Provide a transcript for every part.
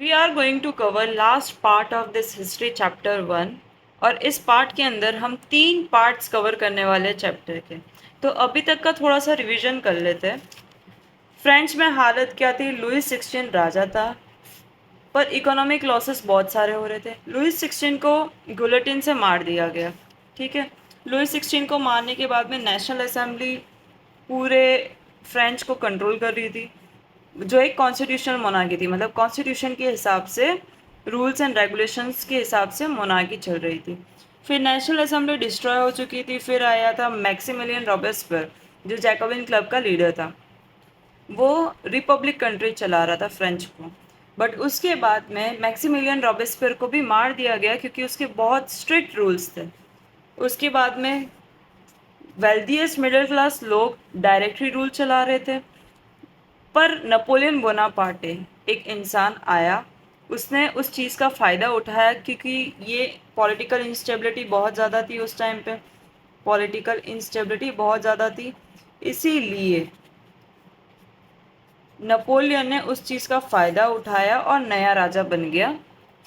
We are going to cover last part of this history chapter 1। और इस part के अंदर हम 3 पार्ट्स कवर करने वाले हैं चैप्टर के। तो अभी तक का थोड़ा सा रिवीजन कर लेते हैं। फ्रेंच में हालत क्या थी? लुइस 16 राजा था, पर इकोनॉमिक लॉसेस बहुत सारे हो रहे थे। लुइस 16 को गुलेटिन से मार दिया गया। ठीक है, लुइस 16 को मारने के बाद में नेशनल असेंबली पूरे फ्रेंच को कंट्रोल कर रही थी, जो एक कॉन्स्टिट्यूशनल मोनार्की थी। मतलब कॉन्स्टिट्यूशन के हिसाब से, रूल्स एंड रेगुलेशंस के हिसाब से मोनार्की चल रही थी। फिर नेशनल असेंबली डिस्ट्रॉय हो चुकी थी। फिर आया था मैक्सिमिलियन रॉबेस्पियर, जो जैकोबिन क्लब का लीडर था। वो रिपब्लिक कंट्री चला रहा था फ्रेंच को। बट उसके बाद में मैक्सिमिलियन रॉबेस्पियर को भी मार दिया गया, क्योंकि उसके बहुत स्ट्रिक्ट रूल्स थे। उसके बाद में वेल्दियस्ट मिडिल क्लास लोग डायरेक्टरी रूल चला रहे थे। पर नेपोलियन बोनापार्टे एक इंसान आया, उसने उस चीज़ का फ़ायदा उठाया, क्योंकि ये पॉलिटिकल इंस्टेबिलिटी बहुत ज़्यादा थी उस टाइम पे। पॉलिटिकल इंस्टेबिलिटी बहुत ज़्यादा थी, इसीलिए नेपोलियन ने उस चीज़ का फ़ायदा उठाया और नया राजा बन गया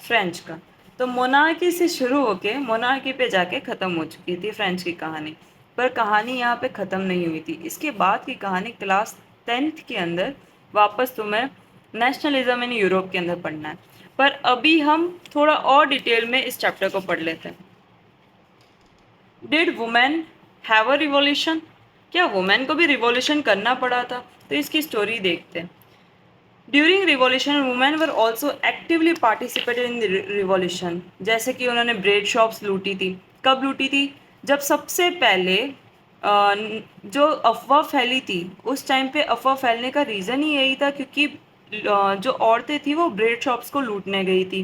फ्रेंच का। तो मोनार्की से शुरू होके मोनार्की पे जाके ख़त्म हो चुकी थी फ्रेंच की कहानी। पर कहानी यहाँ पे ख़त्म नहीं हुई थी। इसके बाद की कहानी क्लास 10th के अंदर वापस तुम्हें नेशनलिज्म इन यूरोप के अंदर पढ़ना है। पर अभी हम थोड़ा और डिटेल में इस चैप्टर को पढ़ लेते हैं। Did women have a revolution? क्या वुमेन को भी रिवॉल्यूशन करना पड़ा था? तो इसकी स्टोरी देखते हैं। During revolution women were also actively participated in revolution. जैसे कि उन्होंने ब्रेड शॉप्स लूटी थी। कब लूटी थी? जब सबसे पहले जो अफवाह फैली थी, उस टाइम पे अफवाह फैलने का रीज़न ही यही था, क्योंकि जो औरतें थी वो ब्रेड शॉप्स को लूटने गई थी,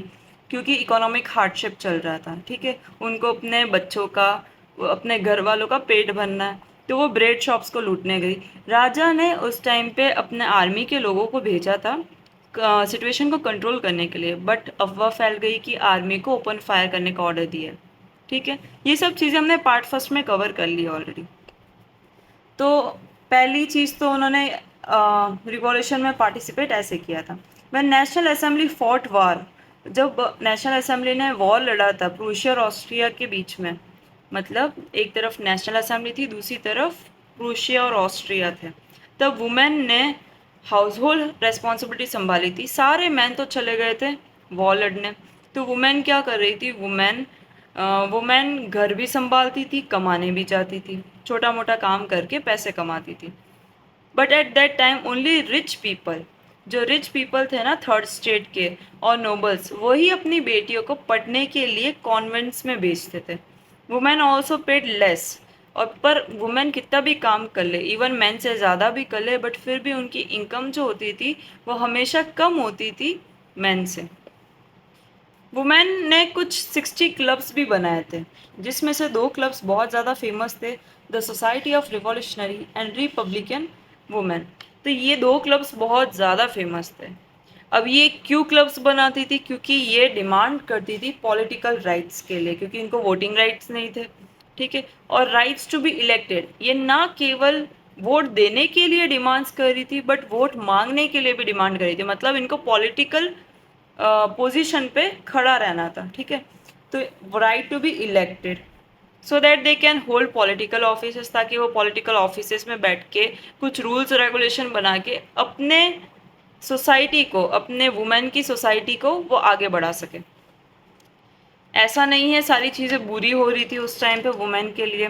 क्योंकि इकोनॉमिक हार्डशिप चल रहा था। ठीक है, उनको अपने बच्चों का, अपने घर वालों का पेट भरना है, तो वो ब्रेड शॉप्स को लूटने गई। राजा ने उस टाइम पे अपने आर्मी के लोगों को भेजा था सिचुएशन को कंट्रोल करने के लिए, बट अफवाह फैल गई कि आर्मी को ओपन फायर करने का ऑर्डर दिया है। ठीक है, ये सब चीज़ें हमने पार्ट फर्स्ट में कवर कर ली ऑलरेडी। तो पहली चीज़ तो उन्होंने रिवॉल्यूशन में पार्टिसिपेट ऐसे किया था। वह नेशनल असेंबली फॉट वार, जब नेशनल असेंबली ने वॉर लड़ा था प्रूशिया और ऑस्ट्रिया के बीच में। मतलब एक तरफ नेशनल असेंबली थी, दूसरी तरफ प्रूशिया और ऑस्ट्रिया थे। तब वुमेन ने हाउस होल्ड रेस्पॉन्सिबिलिटी संभाली थी। सारे मैन तो चले गए थे वॉर लड़ने, तो वुमेन क्या कर रही थी? वुमेन घर भी संभालती थी, कमाने भी जाती थी, छोटा मोटा काम करके पैसे कमाती थी। But at that time only rich people, जो रिच पीपल थे ना थर्ड स्टेट के और नोबल्स, वही अपनी बेटियों को पढ़ने के लिए कॉन्वेंट्स में भेजते थे। Women also paid less. और पर वुमेन कितना भी काम कर ले, इवन मैन से ज़्यादा भी कर ले, बट फिर भी उनकी इनकम जो होती थी वो हमेशा कम होती थी मैन से। वुमेन ने कुछ 60 क्लब्स भी बनाए थे, जिसमें से 2 क्लब्स बहुत ज़्यादा फेमस थे, the society of revolutionary and Republican women. तो ये 2 क्लब्स बहुत ज़्यादा फेमस थे। अब ये क्यों क्लब्स बनाती थी? क्योंकि ये डिमांड करती थी पॉलिटिकल राइट्स के लिए, क्योंकि इनको वोटिंग राइट्स नहीं थे। ठीक है, और राइट्स टू बी इलेक्टेड, ये ना केवल वोट देने के लिए डिमांड्स कर रही थी, बट वोट मांगने के लिए भी डिमांड कर रही थी। मतलब इनको पॉलिटिकल पोजीशन पे खड़ा रहना था। ठीक है, तो right to be elected so that they can hold political offices, ताकि वो पॉलिटिकल ऑफिसेस में बैठ के कुछ रूल्स रेगुलेशन बना के अपने सोसाइटी को, अपने वुमेन की सोसाइटी को वो आगे बढ़ा सके। ऐसा नहीं है सारी चीज़ें बुरी हो रही थी उस टाइम पे वुमेन के लिए।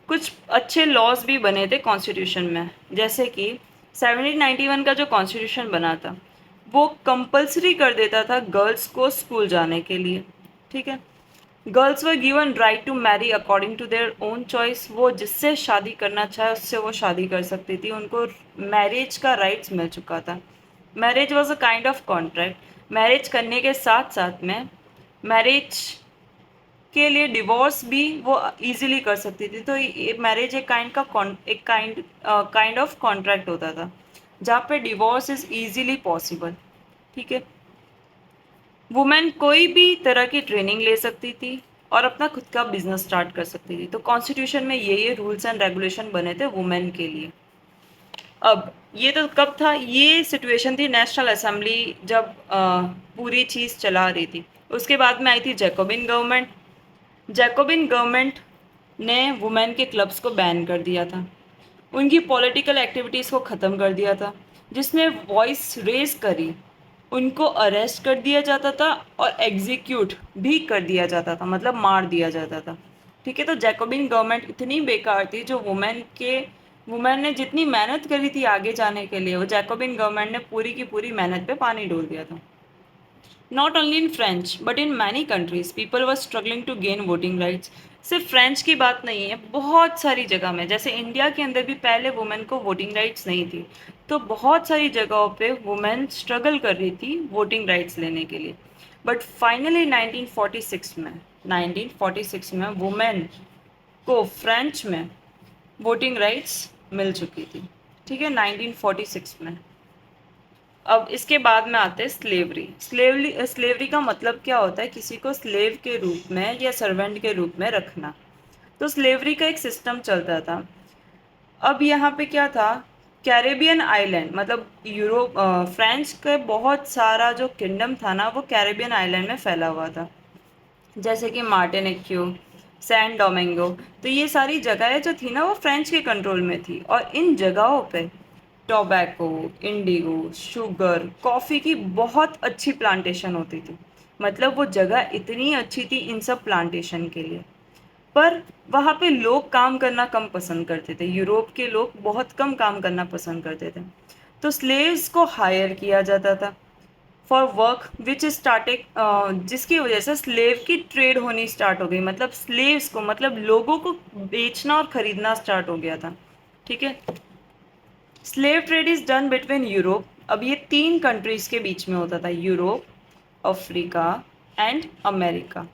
कुछ अच्छे लॉज भी बने थे कॉन्स्टिट्यूशन में, जैसे कि 1791 का जो कॉन्स्टिट्यूशन बना था वो कंपलसरी कर देता था गर्ल्स को स्कूल जाने के लिए। ठीक है, girls were given right to marry according to their own choice. वो जिससे शादी करना चाहे उससे वो शादी कर सकती थी, उनको मैरिज का राइट्स मिल चुका था। Marriage was a kind of contract. Marriage करने के साथ साथ में मैरिज के लिए डिवोर्स भी वो इजीली कर सकती थी। तो ये मैरिज एक काइंड ऑफ कॉन्ट्रैक्ट होता था, जहाँ पे डिवोर्स इज इजीली पॉसिबल। ठीक है, वुमेन कोई भी तरह की ट्रेनिंग ले सकती थी और अपना खुद का बिजनेस स्टार्ट कर सकती थी। तो कॉन्स्टिट्यूशन में ये रूल्स एंड रेगुलेशन बने थे वुमेन के लिए। अब ये तो कब था, ये सिचुएशन थी नेशनल असेंबली जब पूरी चीज़ चला रही थी। उसके बाद में आई थी जैकोबिन गवर्नमेंट। जैकोबिन गवर्नमेंट ने वुमेन के क्लब्स को बैन कर दिया था, उनकी पॉलिटिकल एक्टिविटीज़ को ख़त्म कर दिया था। जिसने वॉइस रेज करी उनको अरेस्ट कर दिया जाता था और एग्जीक्यूट भी कर दिया जाता था, मतलब मार दिया जाता था। ठीक है, तो जैकोबिन गवर्नमेंट इतनी बेकार थी, जो वुमेन ने जितनी मेहनत करी थी आगे जाने के लिए, वो जैकोबिन गवर्नमेंट ने पूरी की पूरी मेहनत पे पानी डोल दिया था। Not only in French but in many countries people were struggling to gain voting rights. सिर्फ फ्रेंच की बात नहीं है, बहुत सारी जगह में, जैसे इंडिया के अंदर भी पहले वुमेन को वोटिंग राइट्स नहीं थी, तो बहुत सारी जगहों पे वुमेन स्ट्रगल कर रही थी वोटिंग राइट्स लेने के लिए। बट फाइनली 1946 में वुमेन को फ्रेंच में वोटिंग राइट्स मिल चुकी थी। ठीक है, 1946 में। अब इसके बाद में आते हैं स्लेवरी का मतलब क्या होता है, किसी को स्लेव के रूप में या सर्वेंट के रूप में रखना। तो स्लेवरी का एक सिस्टम चलता था। अब यहाँ पे क्या था, कैरेबियन आइलैंड, मतलब यूरोप, फ्रेंच का बहुत सारा जो किंगडम था ना, वो कैरेबियन आइलैंड में फैला हुआ था, जैसे कि मार्टिनिक्यू, सैन डोमिंगो। तो ये सारी जगहें जो थी ना, वो फ्रेंच के कंट्रोल में थी, और इन जगहों पे टोबैको, इंडिगो, शुगर, कॉफ़ी की बहुत अच्छी प्लांटेशन होती थी। मतलब वो जगह इतनी अच्छी थी इन सब प्लांटेशन के लिए। पर वहाँ पे लोग काम करना कम पसंद करते थे, यूरोप के लोग बहुत कम काम करना पसंद करते थे। तो स्लेव्स को हायर किया जाता था फॉर वर्क विच स्टार्टेड, जिसकी वजह से स्लेव की ट्रेड होनी स्टार्ट हो गई। मतलब स्लेव्स को, मतलब लोगों को बेचना और ख़रीदना स्टार्ट हो गया था। ठीक है, slave trade is done between Europe. अब ये 3 कंट्रीज़ के बीच में होता था, यूरोप, अफ्रीका एंड अमेरिका,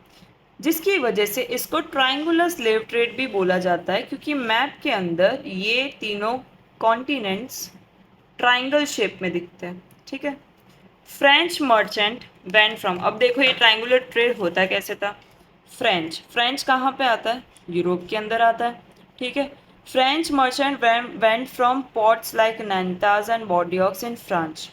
जिसकी वजह से इसको ट्रायंगुलर स्लेव ट्रेड भी बोला जाता है, क्योंकि मैप के अंदर ये तीनों कॉन्टिनेंट्स ट्रायंगल शेप में दिखते हैं। ठीक है, फ्रेंच मर्चेंट वेंट फ्रॉम, अब देखो ये ट्रायंगुलर ट्रेड होता कैसे था। फ्रेंच कहाँ पे आता है, यूरोप के अंदर आता है। ठीक है, French merchant went from ports like Nantes and Bordeaux in France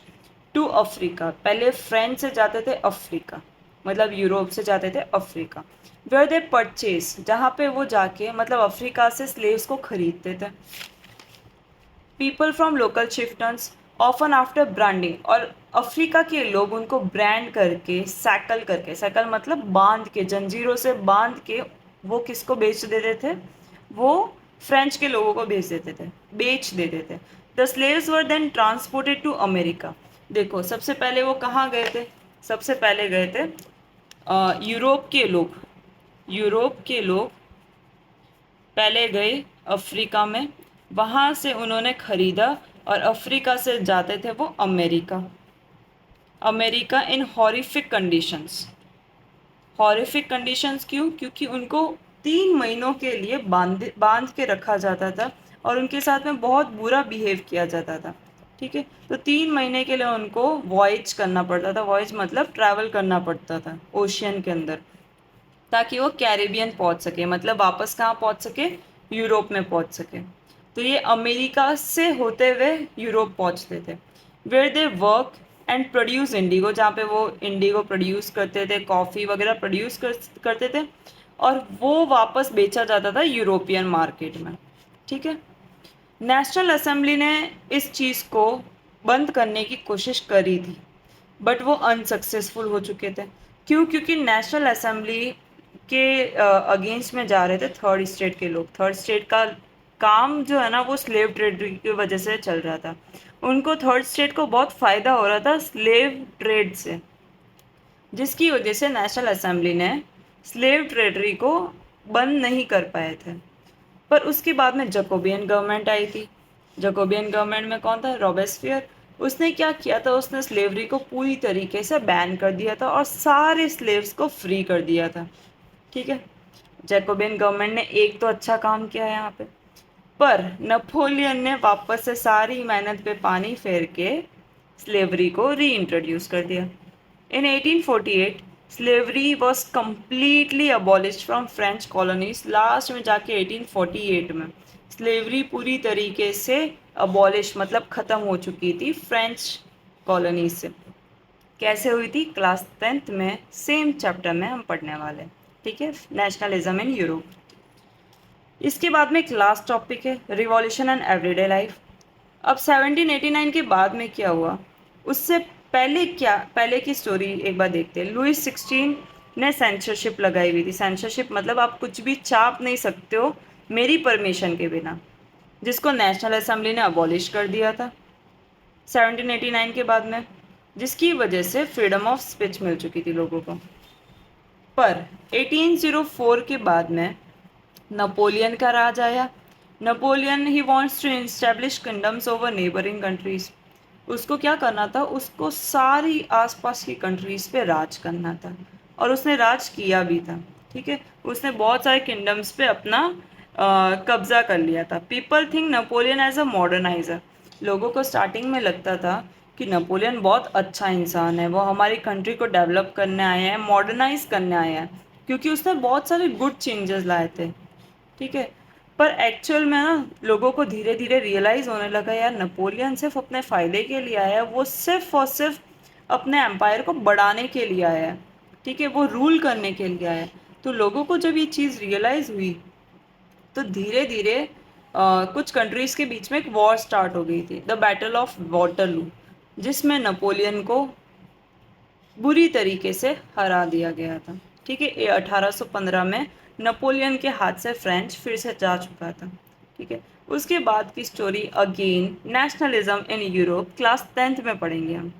to Africa. पहले फ्रेंच से जाते थे अफ्रीका, मतलब यूरोप से जाते थे अफ्रीका। वेयर दे परचेज, जहाँ पे वो जाके मतलब अफ्रीका से स्लेव्स को खरीदते थे। People from local chieftains often after branding, और अफ्रीका के लोग उनको ब्रांड करके, सैकल मतलब बांध के, जंजीरों से बांध के वो किसको बेच देते थे, वो फ्रेंच के लोगों को बेच देते थे। The slaves were then transported to America. देखो सबसे पहले वो कहाँ गए थे, सबसे पहले गए थे यूरोप के लोग पहले गए अफ्रीका में, वहाँ से उन्होंने खरीदा, और अफ्रीका से जाते थे वो अमेरिका इन हॉरिफिक कंडीशंस क्यों, क्योंकि उनको 3 महीनों के लिए बांध के रखा जाता था, और उनके साथ में बहुत बुरा बिहेव किया जाता था। ठीक है, तो 3 महीने के लिए उनको वॉयज करना पड़ता था, वॉयज मतलब ट्रैवल करना पड़ता था ओशियन के अंदर, ताकि वो कैरेबियन पहुंच सके, मतलब वापस कहाँ पहुंच सके, यूरोप में पहुंच सके। तो ये अमेरिका से होते हुए यूरोप पहुंचते थे। Where they work and produce indigo, जहाँ पे वो इंडिगो प्रोड्यूस करते थे, कॉफ़ी वगैरह करते थे, और वो वापस बेचा जाता था यूरोपियन मार्केट में। ठीक है, नेशनल असेंबली ने इस चीज़ को बंद करने की कोशिश करी थी, बट वो अनसक्सेसफुल हो चुके थे। क्यों, क्योंकि नेशनल असेंबली के अगेंस्ट में जा रहे थे थर्ड स्टेट के लोग। थर्ड स्टेट का काम जो है ना, वो स्लेव ट्रेड की वजह से चल रहा था। उनको थर्ड स्टेट को बहुत फ़ायदा हो रहा था स्लेव ट्रेड से, जिसकी वजह से नेशनल असेंबली ने स्लेव ट्रेडरी को बंद नहीं कर पाए थे। पर उसके बाद में जकोबियन गवर्नमेंट आई थी। जकोबियन गवर्नमेंट में कौन था, रॉबेस्पियर। उसने क्या किया था, उसने स्लेवरी को पूरी तरीके से बैन कर दिया था और सारे स्लेव्स को फ्री कर दिया था। ठीक है, जैकोबियन गवर्नमेंट ने एक तो अच्छा काम किया है यहाँ पे, पर नेपोलियन ने वापस से सारी मेहनत पे पानी फेर के स्लेवरी को री इंट्रोड्यूस कर दिया। इन 1848 slavery was completely abolish from French colonies. Last में जाके 1848 में स्लेवरी पूरी तरीके से अबॉलिश मतलब ख़त्म हो चुकी थी फ्रेंच कॉलोनी से। कैसे हुई थी? क्लास 10th में सेम चैप्टर में हम पढ़ने वाले हैं। ठीक है, नेशनलिज्म इन यूरोप। इसके बाद में एक लास्ट टॉपिक है रिवॉल्यूशन एंड एवरीडे लाइफ। अब 1789 के बाद में क्या हुआ, उससे पहले की स्टोरी एक बार देखते हैं। लुइस 16 ने सेंसरशिप लगाई हुई थी। सेंसरशिप मतलब आप कुछ भी छाप नहीं सकते हो मेरी परमिशन के बिना, जिसको नेशनल असेंबली ने अबॉलिश कर दिया था 1789 के बाद में, जिसकी वजह से फ्रीडम ऑफ स्पीच मिल चुकी थी लोगों को। पर 1804 के बाद में नपोलियन का राज आया। Napoleon he wants to establish kingdoms over neighbouring countries. उसको क्या करना था? उसको सारी आसपास की कंट्रीज पे राज करना था, और उसने राज किया भी था। ठीक है, उसने बहुत सारे किंगडम्स पे अपना कब्जा कर लिया था। People think Napoleon as a moderniser. लोगों को स्टार्टिंग में लगता था कि नेपोलियन बहुत अच्छा इंसान है, वो हमारी कंट्री को डेवलप करने आया है, मॉडर्नाइज करने आया है, क्योंकि उसने बहुत सारे गुड चेंजेस लाए थे। ठीक है, पर एक्चुअल में ना लोगों को धीरे धीरे रियलाइज़ होने लगा यार नेपोलियन सिर्फ अपने फ़ायदे के लिए आया है, वो सिर्फ और सिर्फ अपने एम्पायर को बढ़ाने के लिए आया है। ठीक है, वो रूल करने के लिए आया है। तो लोगों को जब ये चीज़ रियलाइज़ हुई तो धीरे धीरे कुछ कंट्रीज़ के बीच में एक वॉर स्टार्ट हो गई थी, द बैटल ऑफ वाटरलू, जिसमें नेपोलियन को बुरी तरीके से हरा दिया गया था। ठीक है, ये 1815 में नेपोलियन के हाथ से फ्रेंच फिर से जा चुका था। ठीक है, उसके बाद की story again nationalism in Europe class 10th में पढ़ेंगे हम।